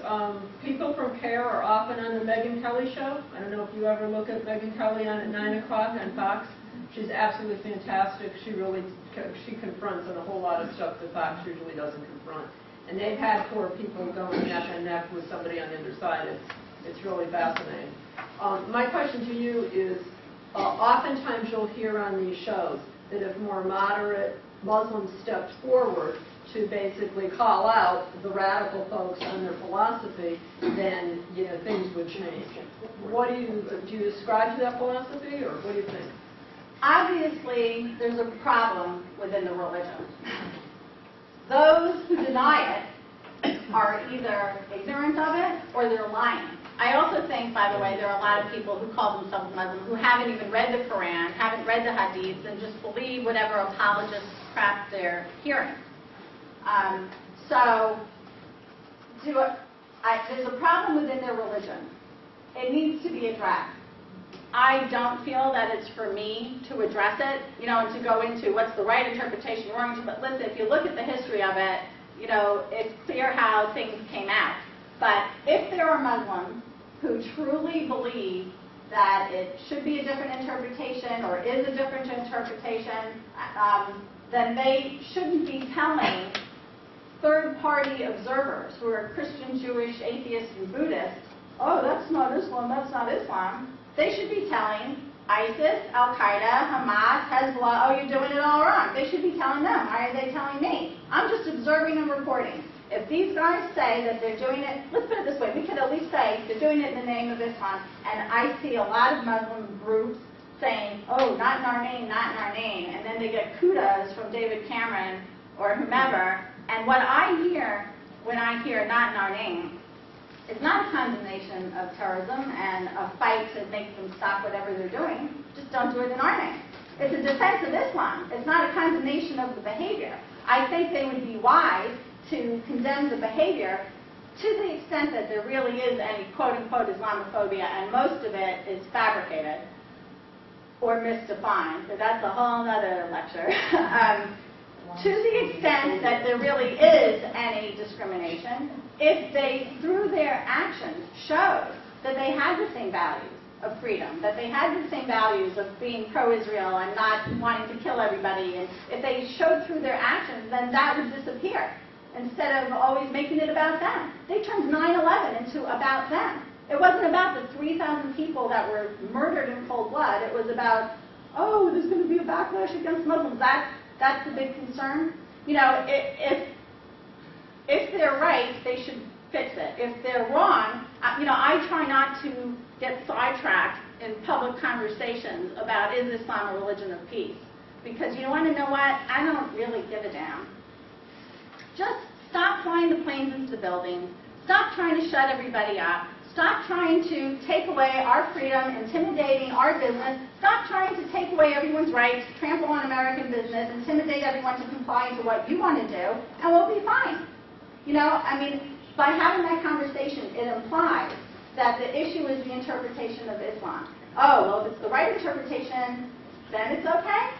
S1: People from CARE are often on the Megyn Kelly show. I don't know if you ever look at Megyn Kelly on at 9 o'clock on Fox. She's absolutely fantastic. She confronts on a whole lot of stuff that Fox usually doesn't confront. And they've had poor people going neck and neck with somebody on the other side. It's really fascinating. My question to you is, oftentimes you'll hear on these shows that if more moderate Muslims stepped forward to basically call out the radical folks on their philosophy, then things would change. What do you ascribe to that philosophy, or what do you think?
S2: Obviously, there's a problem within the religion. Those who deny it are either ignorant of it or they're lying. I also think, by the way, there are a lot of people who call themselves Muslim who haven't even read the Quran, haven't read the Hadiths, and just believe whatever apologists crap they're hearing. There's a problem within their religion. It needs to be addressed. I don't feel that it's for me to address it, and to go into what's the right interpretation, wrong. But listen, if you look at the history of it, it's clear how things came out. But if there are Muslims who truly believe that it should be a different interpretation or is a different interpretation, then they shouldn't be telling third-party observers who are Christian, Jewish, atheists, and Buddhists, oh, that's not Islam, that's not Islam. They should be telling ISIS, Al-Qaeda, Hamas, Hezbollah, oh, you're doing it all wrong. They should be telling them. Why are they telling me? I'm just observing and reporting. If these guys say that they're doing it, let's put it this way, we could at least say they're doing it in the name of Islam, and I see a lot of Muslim groups saying, oh, not in our name, not in our name, and then they get kudos from David Cameron or whomever, and what I hear when I hear not in our name, it's not a condemnation of terrorism and a fight to make them stop whatever they're doing. Just don't do it in our name. It's a defense of Islam. It's not a condemnation of the behavior. I think they would be wise to condemn the behavior to the extent that there really is any quote-unquote Islamophobia, and most of it is fabricated or misdefined. So that's a whole other lecture. To the extent that there really is any discrimination, if they, through their actions, showed that they had the same values of freedom, that they had the same values of being pro-Israel and not wanting to kill everybody, and if they showed through their actions, then that would disappear, instead of always making it about them. They turned 9/11 into about them. It wasn't about the 3,000 people that were murdered in cold blood. It was about, oh, there's going to be a backlash against Muslims. That's the big concern. If they're right, they should fix it. If they're wrong, I try not to get sidetracked in public conversations about is Islam a religion of peace. Because you want to know what? I don't really give a damn. Just stop flying the planes into the buildings. Stop trying to shut everybody up. Stop trying to take away our freedom, intimidating our business. Stop trying to take away everyone's rights, trample on American business, intimidate everyone to comply to what you want to do, and we'll be fine. By having that conversation, it implies that the issue is the interpretation of Islam. Oh, well, if it's the right interpretation, then it's okay?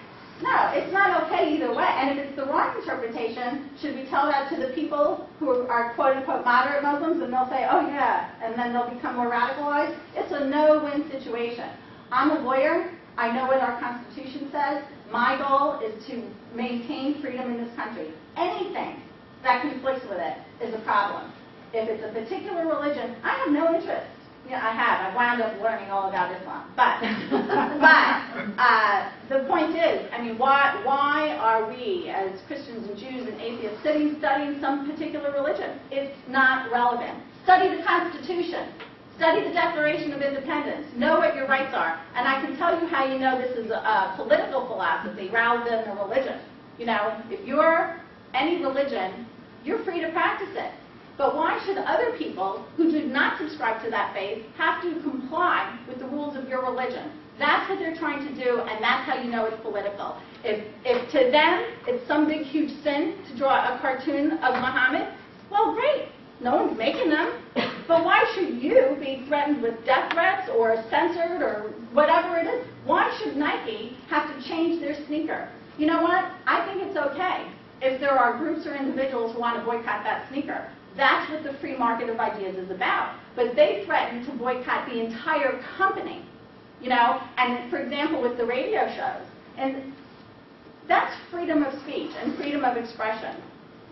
S2: No, it's not okay either way. And if it's the wrong interpretation, should we tell that to the people who are quote-unquote moderate Muslims, and they'll say, oh yeah, and then they'll become more radicalized? It's a no-win situation. I'm a lawyer. I know what our Constitution says. My goal is to maintain freedom in this country. Anything that conflicts with it is a problem. If it's a particular religion, I have no interest. Yeah, I've wound up learning all about Islam. But the point is, I mean, why are we, as Christians and Jews and atheists, studying some particular religion? It's not relevant. Study the Constitution. Study the Declaration of Independence. Know what your rights are. And I can tell you how you know this is a political philosophy rather than a religion. You know, if you're any religion, you're free to practice it. But why should other people who do not subscribe to that faith have to comply with the rules of your religion? That's what they're trying to do, and that's how you know it's political. If to them it's some big, huge sin to draw a cartoon of Muhammad, well, great. No one's making them. But why should you be threatened with death threats or censored or whatever it is? Why should Nike have to change their sneaker? You know what? I think it's okay if there are groups or individuals who want to boycott that sneaker. That's what the free market of ideas is about. But they threaten to boycott the entire company, you know, and for example, with the radio shows. And that's freedom of speech and freedom of expression.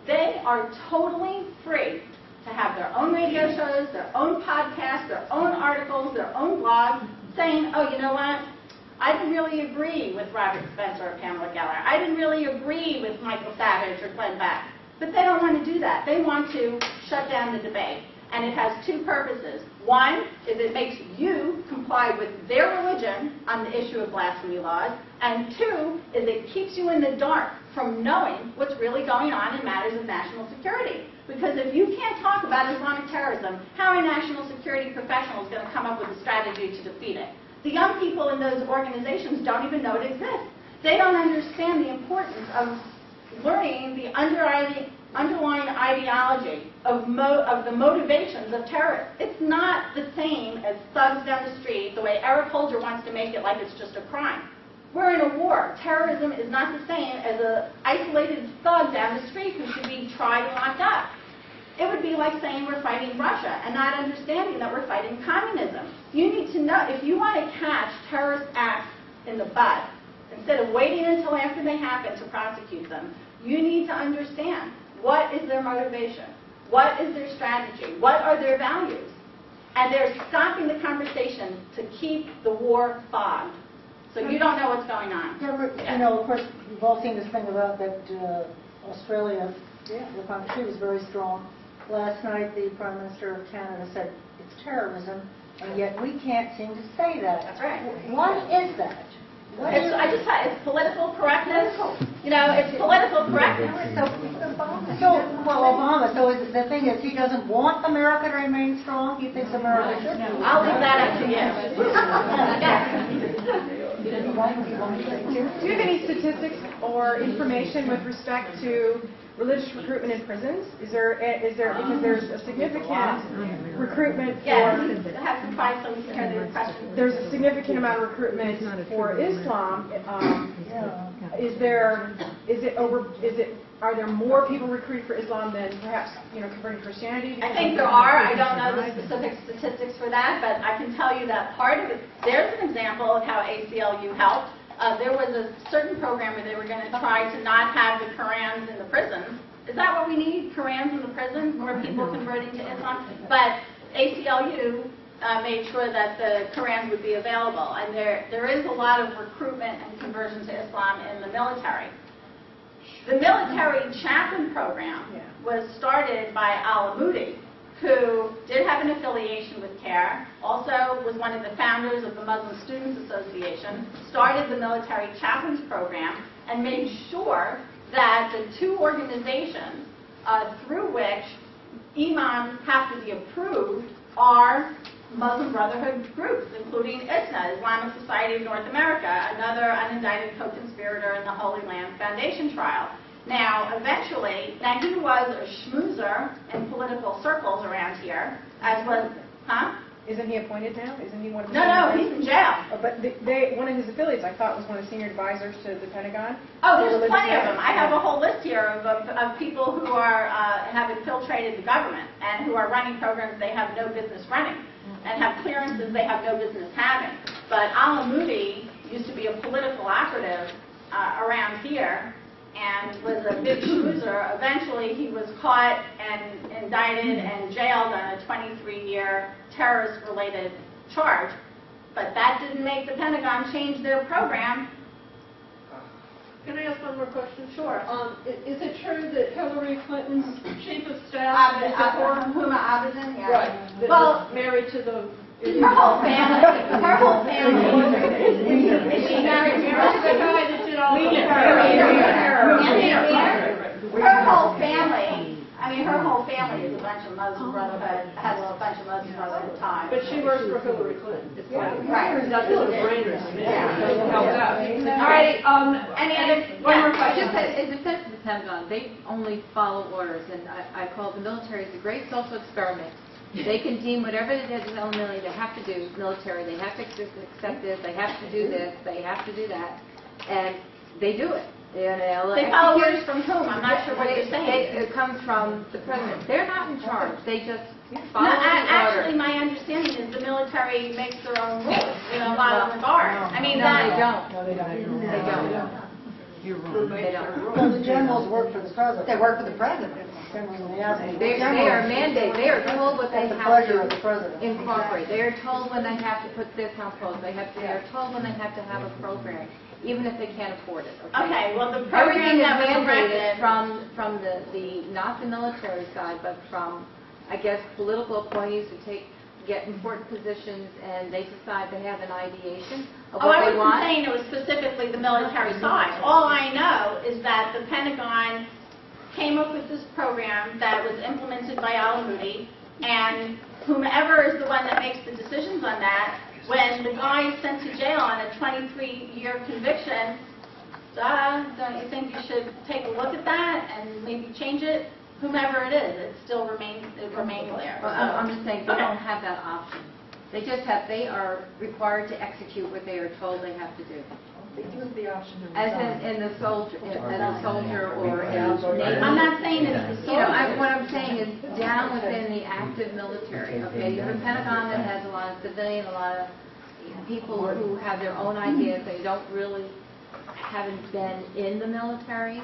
S2: They are totally free to have their own radio shows, their own podcasts, their own articles, their own blogs, saying, oh, you know what? I didn't really agree with Robert Spencer or Pamela Geller. I didn't really agree with Michael Savage or Glenn Beck. But they don't want to do that. They want to shut down the debate. And it has two purposes. One is it makes you comply with their religion on the issue of blasphemy laws. And two is it keeps you in the dark from knowing what's really going on in matters of national security. Because if you can't talk about Islamic terrorism, how are national security professionals going to come up with a strategy to defeat it? The young people in those organizations don't even know it exists. They don't understand the importance of learning the underlying ideology of the motivations of terrorists. It's not the same as thugs down the street, the way Eric Holder wants to make it like it's just a crime. We're in a war. Terrorism is not the same as an isolated thug down the street who should be tried and locked up. It would be like saying we're fighting Russia and not understanding that we're fighting communism. You need to know, if you want to catch terrorist acts in the bud, instead of waiting until after they happen to prosecute them, you need to understand what is their motivation, what is their strategy, what are their values. And they're stopping the conversation to keep the war fogged. So you don't know what's going on.
S3: You know, of course, you've all seen this thing about that Australia, the country was very strong. Last night, the Prime Minister of Canada said it's terrorism, and yet we can't seem to say that.
S2: That's right.
S3: What is that?
S2: It's political correctness. You know, it's political correctness.
S3: Obama, so the thing is, he doesn't want America to remain strong? He thinks America should?
S2: I'll leave that up to you.
S9: Do you have any statistics or information with respect to religious recruitment in prisons? Is there because there's a significant recruitment for...
S2: Yes, I have to find some kind of question.
S9: There's a significant amount of recruitment for Islam. Are there more people recruited for Islam than perhaps, converting Christianity?
S2: I think there are. I don't know the specific statistics for that, but I can tell you that part of it, there's an example of how ACLU helped. There was a certain program where they were going to try to not have the Qurans in the prisons. Is that what we need, Qurans in the prisons, more people converting to Islam? But ACLU made sure that the Qurans would be available. And there is a lot of recruitment and conversion to Islam in the military. The military chaplain program was started by Al-Amudi, who did have an affiliation with CARE, also was one of the founders of the Muslim Students Association, started the military chaplains program, and made sure that the two organizations through which imams have to be approved are Muslim Brotherhood groups, including ISNA, Islamic Society of North America, another unindicted co-conspirator in the Holy Land Foundation trial. Now, eventually, now he was a schmoozer in political circles around here, as was, huh?
S9: Isn't he appointed now? Isn't he one of the?
S2: No, he's in jail.
S9: But one of his affiliates, I thought, was one of the senior advisors to the Pentagon.
S2: Oh, there's plenty of them. I have a whole list here of people who are have infiltrated the government and who are running programs they have no business running and have clearances they have no business having. But Moody used to be a political operative around here and was a big schmoozer. Eventually, he was caught and indicted and jailed on a 23-year terrorist-related charge. But that didn't make the Pentagon change their program.
S1: Can I ask one more question? Sure. Is it true that Hillary Clinton's chief of staff is a former
S2: Huma Abedin, yeah.
S1: right? That
S2: Well,
S1: was married to the
S2: her whole family. Her whole family.
S1: Is she married to the guy that did all the
S2: Her whole family. I mean, her whole family is a bunch of Muslim Brotherhood. Has a bunch of Muslim Brotherhood ties.
S1: But she works for Hillary Clinton.
S2: Right.
S1: That's a brainer to me. Helped out.
S2: All right. Any other? One more question.
S10: Just in defense of the Pentagon, they only follow orders, and I call the military the great social experiment. They can deem whatever it is militarily they have to do, military, they have to accept this, they have to do this, they have to do that, and they do it.
S2: They follow orders from whom? I'm not sure what you're saying.
S10: It comes from the president. They're not in charge. They just follow
S2: No,
S10: the
S2: actually,
S10: order.
S2: my understanding is the military makes their own rules in a lot of regards. I mean,
S10: No,
S2: that.
S10: they don't.
S3: No, they don't.
S10: They don't. They don't.
S3: Well, the generals work for the president.
S4: They work for the president.
S3: Generals in the army.
S10: They are mandated. They are told what they
S3: At the
S10: have
S3: pleasure of
S10: to
S3: the president.
S10: incorporate. They are told when they have to put this on post. They are told when they have to have a program, even if they can't afford it.
S2: Okay, well, the program
S10: Everything is
S2: that was
S10: mandated
S2: erected.
S10: from the not the military side, but from, I guess, political appointees who get important positions, and they decide they have an ideation of
S2: Oh,
S10: what
S2: I
S10: they
S2: wasn't
S10: want.
S2: saying it was specifically the military side. All I know is that the Pentagon came up with this program that was implemented by Moody, and whomever is the one that makes the decisions on that, when the guy is sent to jail on a 23-year conviction, don't you think you should take a look at that and maybe change it? Whomever it is, it still remains there.
S10: Well, I'm just saying, they don't have that option. They are required to execute what they are told they have to do.
S3: They do have the option to
S10: As
S3: resign.
S10: in the soldier, or in Navy.
S2: I'm not saying it's the
S10: You know,
S2: soldiers.
S10: what I'm saying is down within the active military, okay? You have a Pentagon that has a lot of civilian, a lot of people who have their own ideas. They haven't been in the military.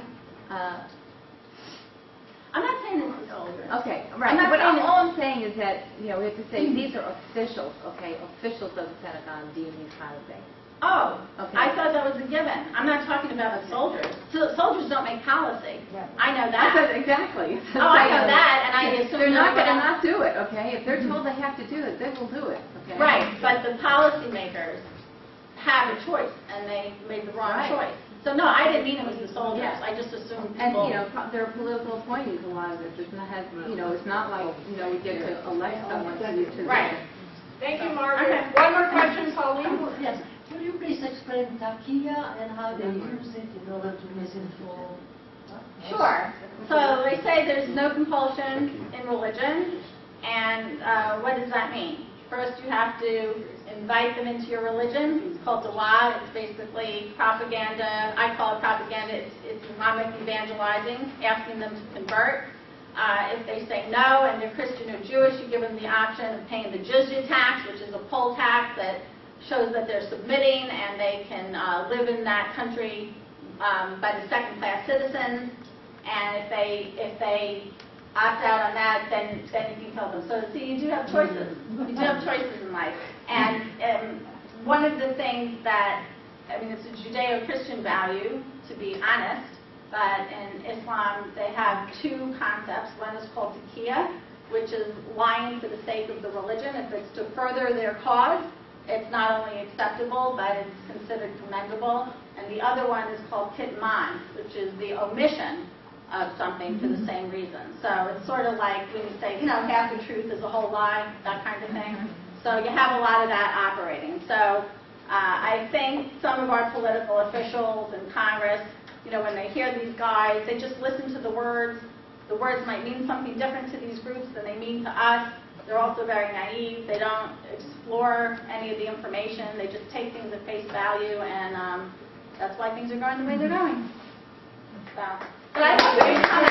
S2: I'm not saying it's the soldiers.
S10: Okay, right.
S2: I'm not
S10: But
S2: saying
S10: all I'm saying is that, we have to say, these are officials, okay? Officials of the Pentagon deem these kind of things.
S2: Oh,
S10: Okay.
S2: I thought that was a given. I'm not talking about the soldiers. Soldiers don't make policy.
S3: Yeah.
S2: I know
S10: I
S2: that.
S10: said exactly.
S2: Oh, I know that, and I assume
S10: They're not going to
S2: everyone
S10: not do it, okay? If they're told they have to do it, they will do it, okay?
S2: Right, but the policymakers have a choice, and they made the wrong
S10: Right.
S2: choice. So no, I didn't mean it was the soldiers.
S10: Yeah.
S2: I just assumed
S10: And,
S2: people.
S10: there are political appointees, a lot of this. It's not like, we get to elect someone to do to.
S2: Right.
S1: Thank you, Margaret.
S2: Okay.
S1: One more question, Pauline?
S11: Yes. Could you please explain Takia and how they use it in order to misinform?
S2: Sure. So they say there's no compulsion in religion, and what does that mean? First, you have to invite them into your religion. It's called Dawah. It's basically propaganda. I call it propaganda. It's Islamic evangelizing, asking them to convert. If they say no and they're Christian or Jewish, you give them the option of paying the jizya tax, which is a poll tax that shows that they're submitting and they can live in that country by the second-class citizens. And if they opt out on that, then you can kill them. So see, you do have choices. You do have choices in life. And one of the things that, it's a Judeo-Christian value, to be honest, but in Islam they have two concepts. One is called taqiyya, which is lying for the sake of the religion. If it's to further their cause, it's not only acceptable, but it's considered commendable. And the other one is called kitman, which is the omission of something for the same reason. So it's sort of like when you say, half the truth is a whole lie, that kind of thing. So you have a lot of that operating. So I think some of our political officials in Congress when they hear these guys, they just listen to the words. The words might mean something different to these groups than they mean to us. They're also very naive. They don't explore any of the information. They just take things at face value, and that's why things are going the way they're going. So, but I hope you'll become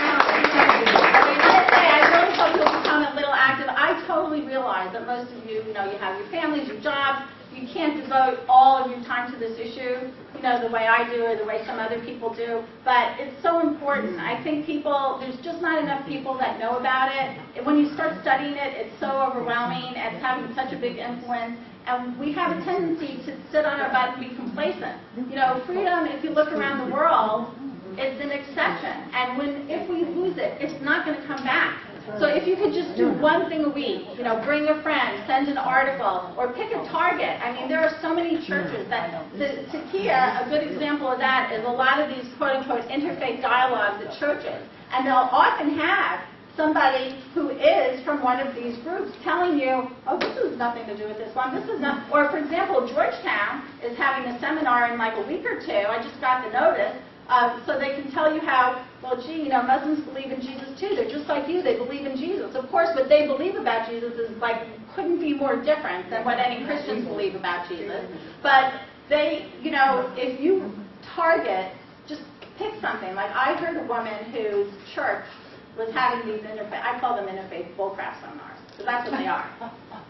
S2: I really hope you'll become a little active. I totally realize that most of you, you have your families, your jobs. You can't devote all of your time to this issue, the way I do or the way some other people do. But it's so important. I think there's just not enough people that know about it. When you start studying it, it's so overwhelming. It's having such a big influence. And we have a tendency to sit on our butt and be complacent. Freedom, if you look around the world, is an exception. And if we lose it, it's not going to come back. So if you could just do one thing a week, bring a friend, send an article, or pick a target. I mean, there are so many churches that, Takia, a good example of that is a lot of these quote-unquote interfaith dialogues at churches. And they'll often have somebody who is from one of these groups telling you, oh, this has nothing to do with Islam, this is not, or for example, Georgetown is having a seminar in like a week or two, I just got the notice, so they can tell you how, well, gee, Muslims believe in Jesus too. They're just like you. They believe in Jesus. Of course, what they believe about Jesus is couldn't be more different than what any Christians believe about Jesus. But they, if you target, just pick something. Like I heard a woman whose church was having these I call them interfaith bullcrap seminars, because that's what they are.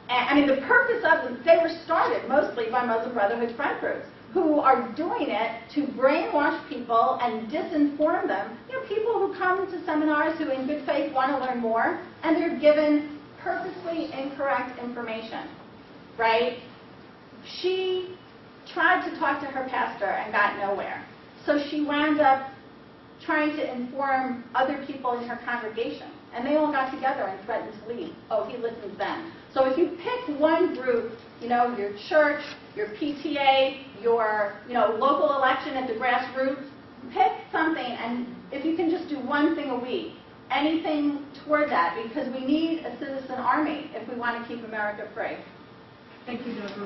S2: And, I mean, the purpose of them, they were started mostly by Muslim Brotherhood friend groups, who are doing it to brainwash people and disinform them. People who come to seminars who in good faith want to learn more, and they're given purposely incorrect information, right? She tried to talk to her pastor and got nowhere. So she wound up trying to inform other people in her congregation. And they all got together and threatened to leave. Oh, he listens then. So if you pick one group, your church, your PTA, your local election at the grassroots, pick something, and if you can just do one thing a week, anything toward that, because we need a citizen army if we want to keep America free.
S7: Thank you, Deborah.